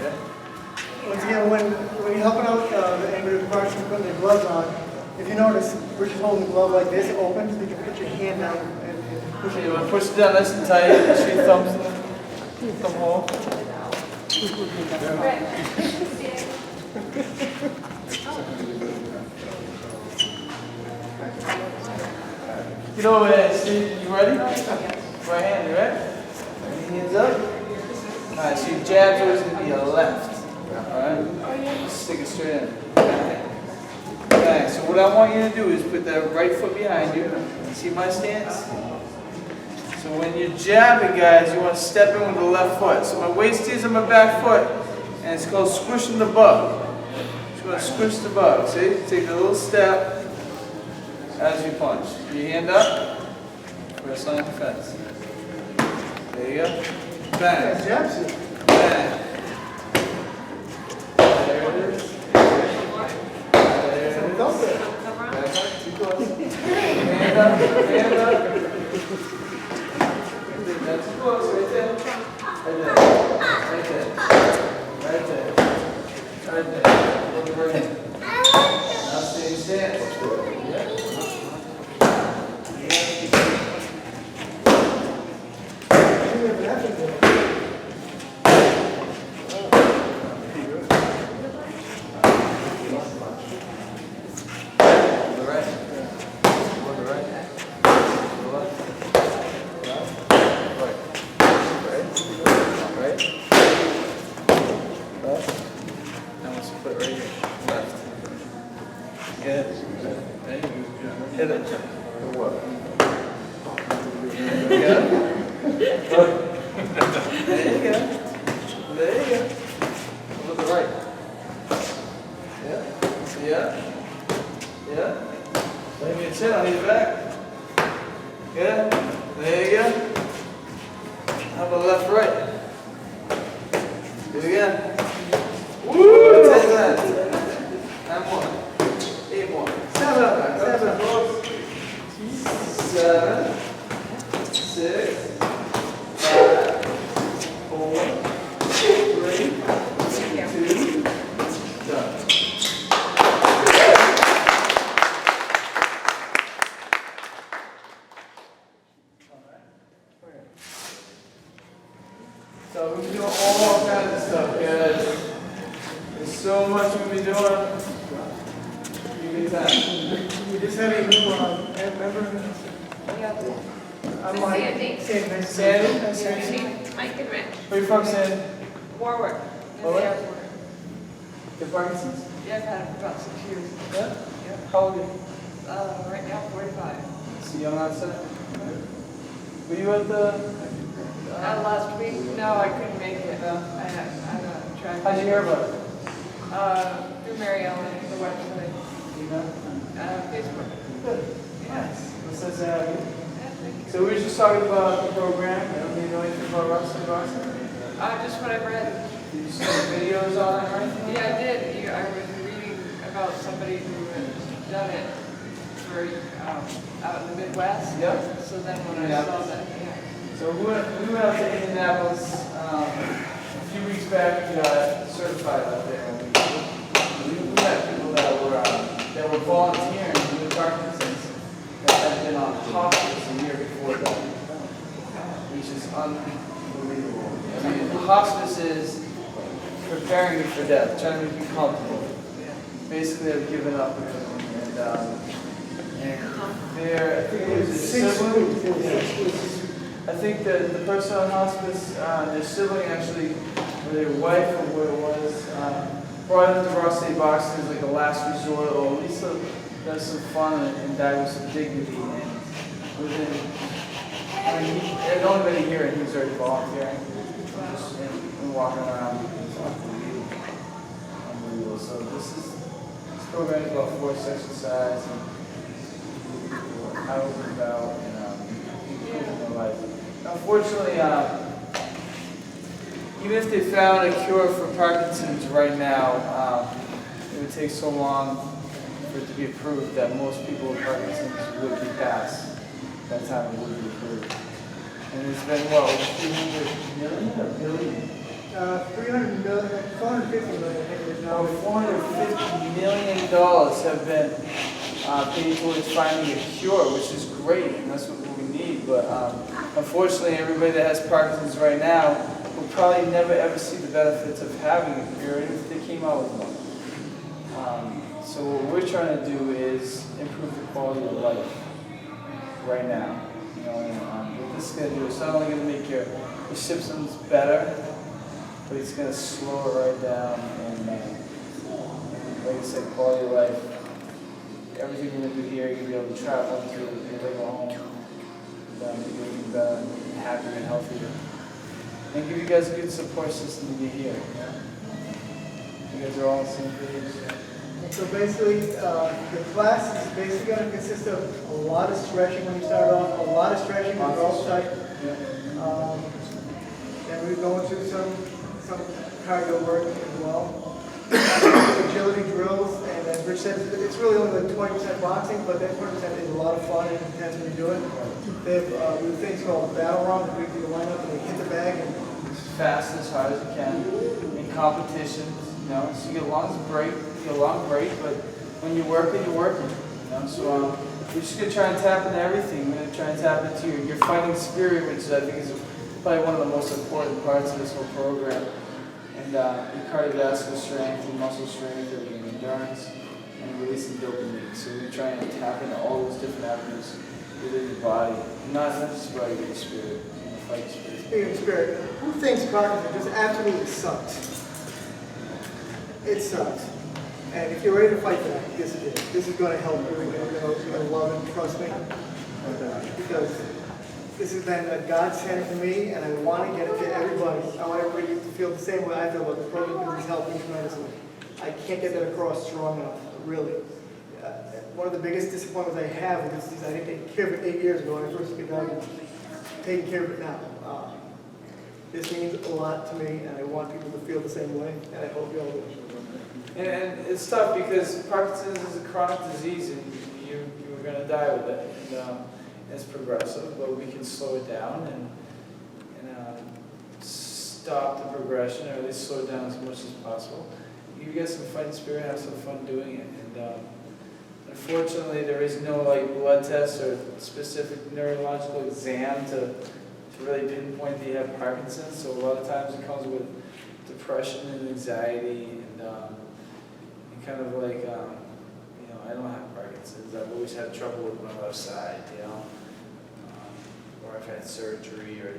Yeah. Once again, when you're helping out anybody with Parkinson putting their gloves on, if you notice, we're just holding the glove like this, it opens, you can put your hand down and push it. You want to push it down nice and tight, push your thumbs in the thumb hole. Get over there, Steve. You ready? Right hand, you ready? Hands up. Alright, so your jab's always going to be your left. Alright? Just stick it straight in. Okay, so what I want you to do is put that right foot behind you. See my stance? So when you're jabbing, guys, you want to step in with the left foot. So my waist is on my back foot, and it's called squishing the bug. Just want to squish the bug. See? Take a little step as you punch. Your hand up, press on the fence. There you go. Bang. Bang. There it is. Hand up, hand up. That's close, right there. Right there. Right there. Right there. Right there. Look right in. Now stay stance. Yeah. Hit it. What? There you go. There you go. There you go. Look at the right. Yeah. Yeah. Yeah. Lay me a chin on your back. Good. There you go. How about left, right? Do it again. Woo! Take that. 9 more. 8 more. 7. 7, 6, 5, 4, 3, 2, done. So we've been doing all kinds of stuff, guys. There's so much we've been doing. We just had a new member. I'm like, Sandy. Sandy. Mike and Rich. Where are you from, Sandy? Warwick. Warwick? The Parkinson's? Yeah, I've had it for about 6 years. Yeah? How old are you? Right now, 45. So young onset? Were you at the... Last week? No, I couldn't make it. I tried. How'd you hear about it? Through Mary Ellen, the website. Email? Facebook. Good. Yes. What's that sound? Yeah, thank you. So we were just talking about the program. I don't know anything about wrestling. Just what I've read. Did you see the videos on it or anything? Yeah, I did. I was reading about somebody who had done it for out in the Midwest. Yep. So then when I saw that, yeah. So we went out to Indianapolis a few weeks back. We got certified out there. We met people that were volunteering with Parkinson's that had been on hospice a year before that, which is unbelievable. I mean, hospice is preparing you for death, trying to make you comfortable. Basically, they've given up, and they're, I think it was a sibling. I think that the person on hospice, their sibling actually, or their wife or what it was, brought them to Ross State Boxing as like a last resort, or at least does some fun and die with some dignity. And within, I mean, there's only been a year and he was already volunteering and walking around. It's unbelievable. So this program is about force exercise and how it was about and improving their life. Unfortunately, even if they found a cure for Parkinson's right now, it would take so long for it to be approved that most people with Parkinson's would be passed. That time it would be approved. And it's been, what, 300 million or billion? 300 million. over $450 million have been paid towards finding a cure, which is great, and that's what we need. But unfortunately, everybody that has Parkinson's right now will probably never ever see the benefits of having a cure, even if they came out with one. So what we're trying to do is improve the quality of life right now. You know, and what this is going to do, it's not only going to make your symptoms better, but it's going to slow it right down. And like I said, quality of life. Everything we're going to do here, you're going to be able to travel into your regular home, and you're going to be better and happier and healthier. And give you guys a good support system to get here. You guys are all on the same page. So basically, the class is basically going to consist of a lot of stretching when you start off, a lot of stretching on the outside. And we go into some cardio work as well. Agility drills, and as Rich said, it's really only like 20% boxing, but that 20% is a lot of fun and intense when you do it. They have things called battle runs, where you line up and they hit the bag and As fast and as hard as you can in competitions, you know. So you get a long break, but when you're working, you're working. You know. So we're just gonna try and tap into everything. We're gonna try and tap into your fighting spirit, which I think is probably one of the most important parts of this whole program. And your cardiovascular strength, your muscle strength, your endurance, and releasing dopamine. So we're trying to tap into all those different avenues within your body, not just about your spirit, your fight spirit. speaking of spirit, who thinks Parkinson just absolutely sucks? It sucks. And if you're ready to fight that, this is it. This is going to help you. You're going to love it, trust me. Because this has been a godsend for me, and I want to get it to everybody. I want everybody to feel the same way I feel about the program, because it's helped me tremendously. I can't get that across strong enough, really. One of the biggest disappointments I have with this is I didn't take care of it 8 years ago when I first got diagnosed. I'm taking care of it now. This means a lot to me, and I want people to feel the same way, and I hope you all do. And it's tough because Parkinson's is a chronic disease, and you're going to die with it. And it's progressive, but we can slow it down and stop the progression, or at least slow it down as much as possible. You get some fighting spirit, have some fun doing it. And unfortunately, there is no blood test or specific neurological exam to really pinpoint that you have Parkinson's. So a lot of times it comes with depression and anxiety, and kind of I don't have Parkinson's. I've always had trouble with my left side, or I've had surgery, or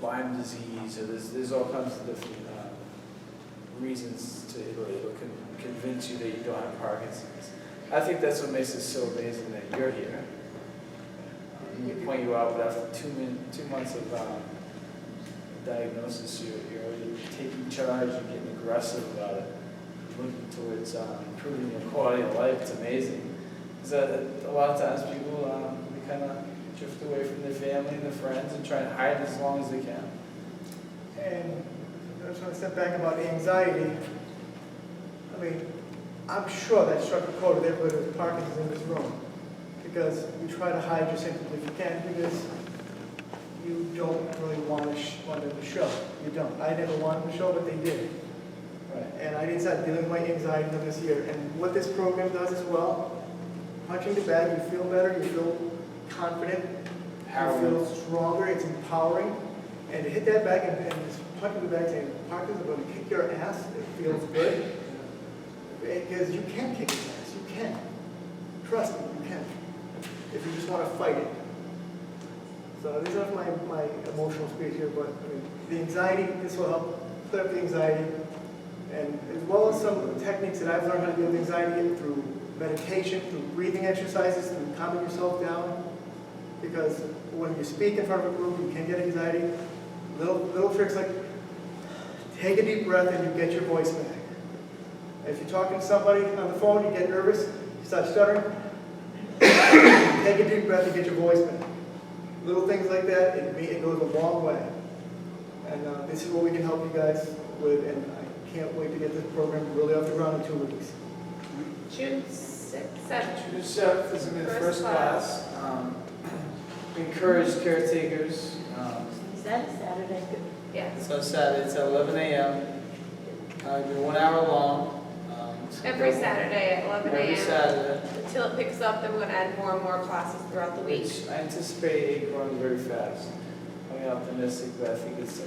Lyme disease, or there's all kinds of different reasons to it'll convince you that you don't have Parkinson's. I think that's what makes it so amazing that you're here. We point you out, but after 2 months of diagnosis, you're already taking charge and getting aggressive about it, looking towards improving your quality of life. It's amazing. Because a lot of times people they kind of drift away from their family and their friends and try and hide as long as they can. And I just want to step back about anxiety. I mean, I'm sure that struck a chord with everybody with Parkinson's in this room. Because you try to hide your symptoms if you can, because you don't really want them to show. You don't. I never wanted them to show, but they did. Right. And I didn't start dealing with my anxiety until this year. And what this program does as well, punching the bag, you feel better, you feel confident, you feel stronger, it's empowering. And to hit that bag and just punching the bag saying, Parkinson's going to kick your ass, it feels good. Because you can kick his ass, you can. Trust me, you can. If you just want to fight it. So this is my emotional speech here, but I mean, the anxiety, this will help clear up the anxiety. And as well as some techniques that I've learned how to deal with anxiety through meditation, through breathing exercises, through calming yourself down. Because when you speak in front of a group, you can get anxiety. Little tricks like take a deep breath and you get your voice back. If you're talking to somebody on the phone, you get nervous, you start stuttering, take a deep breath and get your voice back. Little things like that, it goes a long way. And this is what we can help you guys with, and I can't wait to get this program really off the ground in 2 weeks. June 6th, 7th. June 7th is going to be the first class. We encourage caretakers. Is that Saturday? Yeah. It's on Saturday. It's at 11 a.m. It'll be 1 hour long. Every Saturday at 11 Every a.m. Saturday. Until it picks up, then we're gonna add more and more classes throughout the week. Which I anticipate it growing very fast. I'm optimistic, but I think it's,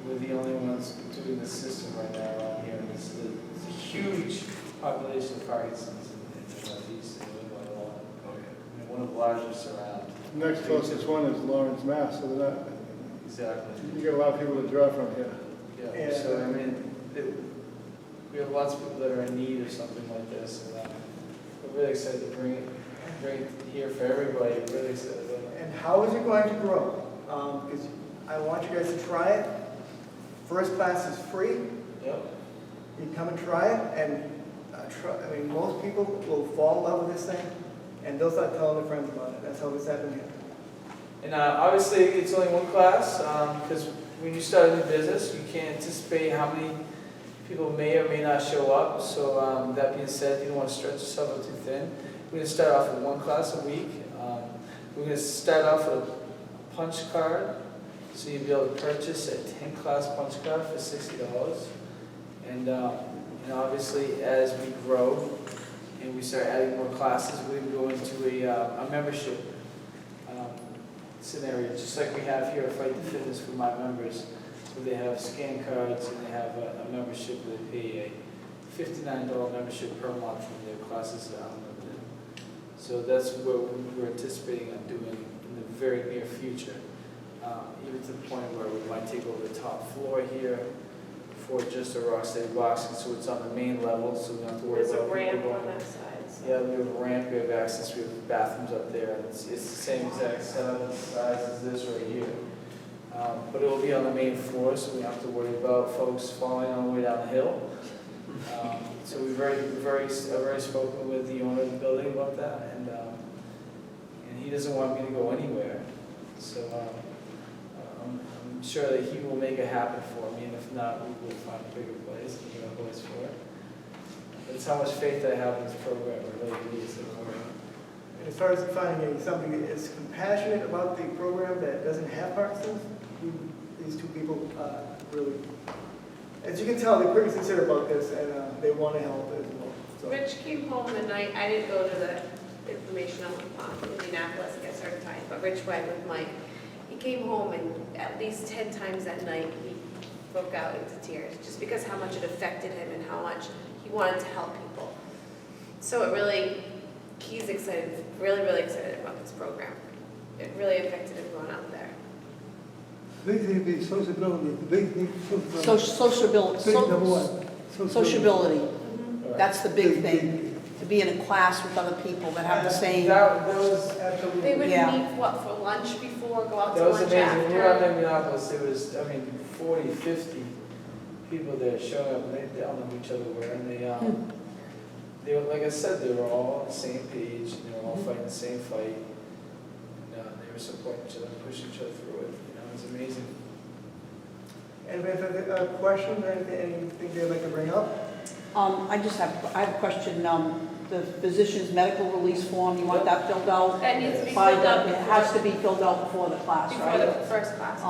we're the only ones doing the system right now around here. And it's a huge population of Parkinson's in the Northeast, and we want a lot. And one of the largest around. Next closest one is Lawrence, Mass, so they're not, Exactly. you get a lot of people that drive from here. Yeah, so we have lots of people that are in need of something like this, and we're really excited to bring it here for everybody. We're really excited about it. And how is it going to grow? Because I want you guys to try it. First class is free. Yep. You come and try it, and most people will fall in love with this thing, and they'll start telling their friends about it. That's how this happened here. And obviously, it's only one class, because when you start a new business, you can't anticipate how many people may or may not show up. So that being said, you don't want to stretch yourself out too thin. We're going to start off with one class a week. We're going to start off with a punch card. So you'll be able to purchase a 10-class punch card for $60. And obviously, as we grow and we start adding more classes, we're going to go into a membership scenario, just like we have here at Fight the Fitness for my members, where they have scan cards and they have a membership where they pay a $59 membership per month for their classes that I'm limited. So that's what we're anticipating on doing in the very near future. Even to the point where we might take over the top floor here for just a rock steady boxing, so it's on the main level, so we don't have to worry There's about a ramp people on going. that side. So. Yeah, we have a ramp, we have access, we have bathrooms up there, and it's the same exact setup and size as this right here. But it will be on the main floor, so we don't have to worry about folks falling on the way down the hill. So we've already spoken with the owner of the building about that, and he doesn't want me to go anywhere. So I'm sure that he will make it happen for me, and if not, we will find a bigger place and get a place for it. That's how much faith I have in this program. I really believe it's important. And as far as finding somebody that is compassionate about the program that doesn't have Parkinson's, these two people really, as you can tell, they're pretty sincere about this, and they want to help as well. So. Rich came home the night, I didn't go to the information on Indianapolis to get certified, but Rich went with Mike. He came home and at least 10 times that night he broke out into tears, just because how much it affected him and how much he wanted to help people. So it really, he's excited, really, really excited about this program. It really affected everyone out there. Big thing is sociability, big thing. Sociability. Right. That's the big thing, to be in a class with other people that have the same. That was absolutely. They would Yeah. meet, for lunch before, go out to That was lunch amazing. When we were out after. in Indianapolis, there was, 40, 50 people there showing up, and they all knew each other were, and they were, like I said, they were all on the same page, and they were all fighting the same fight. And they were supporting each other, pushing each other through it. It was amazing. And if there questions or anything they'd like to bring up? I have a question, the physician's medical release form, you want that filled out? That needs to be By filled out It has to be filled out before the class, before right? the first class.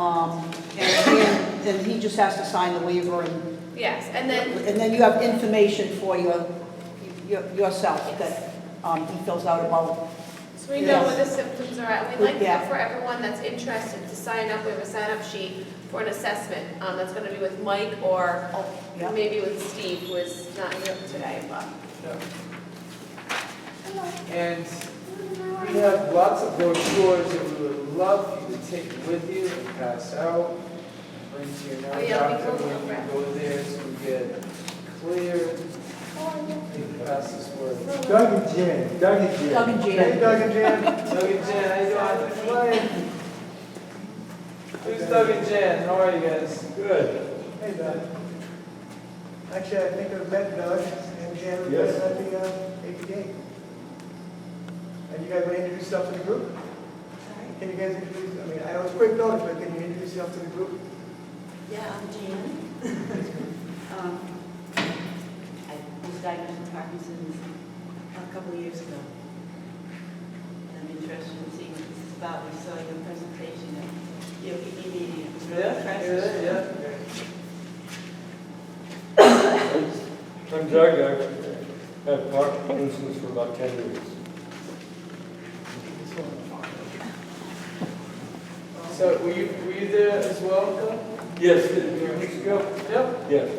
And then he just has to sign the waiver, and Yes, and then, then you have information for yourself that he fills out about. so we know what the symptoms are at. We'd like Yeah. for everyone that's interested to sign up. We have a sign-up sheet for an assessment. That's going to be with Mike or Yeah. maybe with Steve, who is not here today, but. And we have lots of brochures that we would love for you to take with you and pass out, bring to your Oh, yeah, doctor we when you go there so we get cleared. You can pass this word. Doug and Jan, Doug and Hey, Jan. Doug and Jan. Doug and Jan, how you doing? Who's Doug and Jan? How are you guys? good. Hey, Doug. Actually, I think I've met Doug and Jan Yes. at the APA. And you guys want to introduce yourself to the group? Can you guys introduce, I know it's quick notice, but can you introduce yourself to the group? Yeah, I'm Jan. I was diagnosed with Parkinson's a couple of years ago. And I'm interested in seeing what this is about. We saw your presentation at the OPD meeting. It was really Yeah, impressive. yeah. I'm Doug. I've had Parkinson's for about 10 years. So were you there as well, Bill? Yes, 3 weeks ago? Yep. Yes.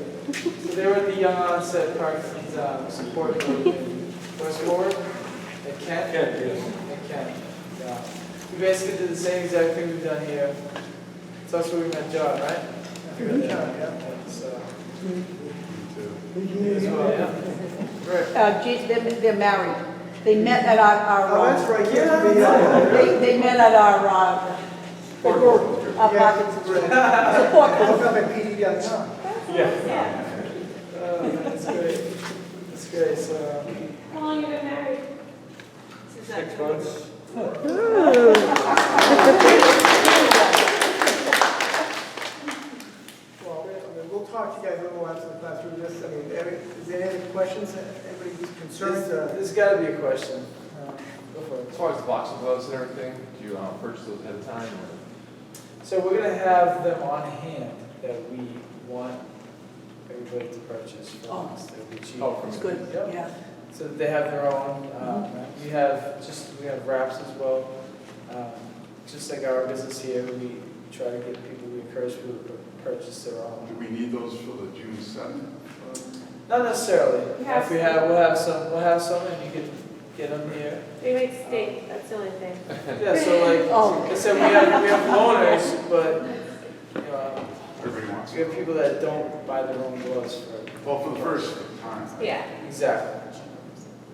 So they were at the Young Onset Parkinson's support group in West Warwick at Kent. Kent, yes. At Kent. Yeah. We basically did the same exact thing we've done here. So that's where we met John, right? Good job, yeah. So, you as well, yeah. Right. They're married. They met at our. Oh, that's right, yes, They met at our group, our Parkinson's group. Support Look group. up at PD.com. Yeah. That's great. That's great. So, How long you been married? 6 months. Well, we'll talk to you guys a little after the class. We're just, is there any questions? Anybody concerns? there's got to be a question. Go for it. As far as the boxing gloves and everything, do you purchase those ahead of time? Or? So we're going to have them on hand that we want everybody to purchase from us. They'll be cheap. Oh, from It's good, Yep. yeah. So that they have their own. We have wraps as well. Just like our business here, we try to get people. We encourage people to purchase their own. Do we need those for the June 7th? Not necessarily. We have If we have, we'll have some. We'll have some, and you can get them here. We make steak, that's the only thing. Yeah. So like I said, we have loaners, but you know, Everybody wants we have it. people that don't buy their own gloves for. Well, for the first time. Yeah. Exactly.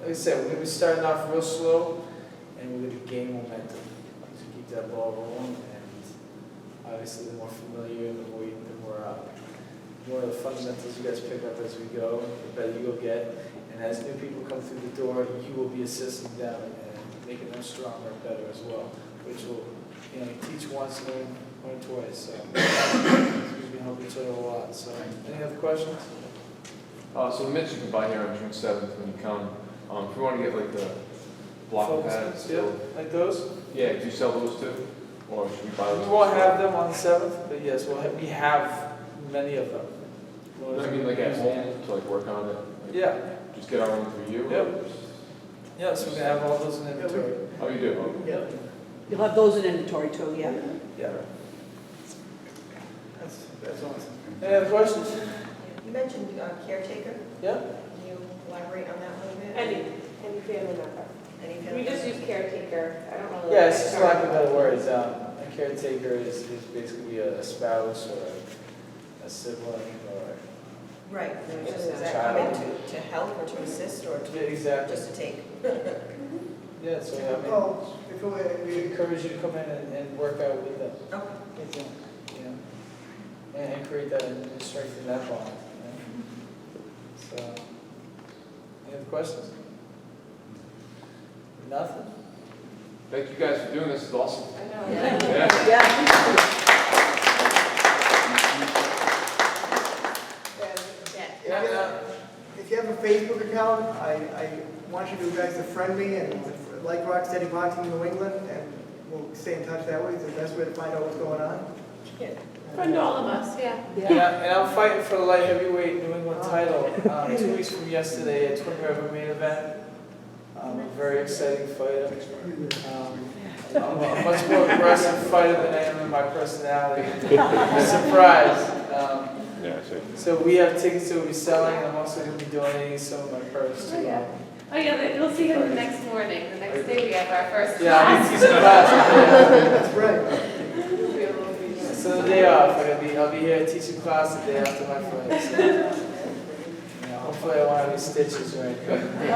Like I said, we're going to be starting off real slow, and we're going to gain momentum to keep that ball rolling. And obviously, the more familiar, the more of the fundamentals you guys pick up as we go, the better you will get. And as new people come through the door, you will be assisting them and making them stronger and better as well, which will, teach once, learn twice. So we can help each other a lot. So, any other questions? So the mitts you can buy here on June 7th when you come. If we want to get like the blocking pads, Yeah, like those. yeah, do you sell those too? Or should we buy We those? won't have them on the 7th, but yes, we have many of them. I mean, like at home to like work on it? Like, Yeah, Just get our own for you? Yep. or- yeah, so we're gonna have all those in inventory. Oh, you do? Okay. Yeah. You'll have those in inventory too, yeah. Yeah. That's awesome. Any other questions? You mentioned caretaker. Yeah? Can you elaborate on that a little bit? Any family member. Any We family just member? use caretaker, I don't really. Yeah, it's just lack of better words. A caretaker is basically a spouse or a sibling or. Right, Yeah. does that come in to help or to assist or Yeah, to, exactly. just to take? Yeah, so Well, we encourage you to come in and work out with them. Okay. And create that and strengthen that bond. So, any other questions? Nothing? Thank you guys for doing this. It's awesome. I know. Yeah. Yeah. if you have a Facebook account, I want you guys to friend me and like Rocksteady Boxing New England, and we'll stay in touch that way. It's the best way to find out what's going on. Friend all of us, yeah. And I'm fighting for the light heavyweight New England title 2 weeks from yesterday at Twin River main event. A very exciting fight. I'm a much more aggressive fighter than I am in my personality. You're surprised. So we have tickets that we'll be selling, and I'm also going to be donating some of my purse to. Oh yeah, we'll see him the next morning. The next day we have our first Yeah, I'm class. teaching class. That's right. So the day off, I'll be here teaching class the day after my fight. So, hopefully I won't have any stitches or anything. I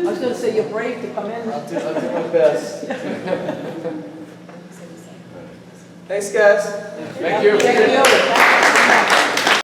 was gonna say, you're brave to come in. I'll do my best. Thanks, guys. Thank you. Thank you.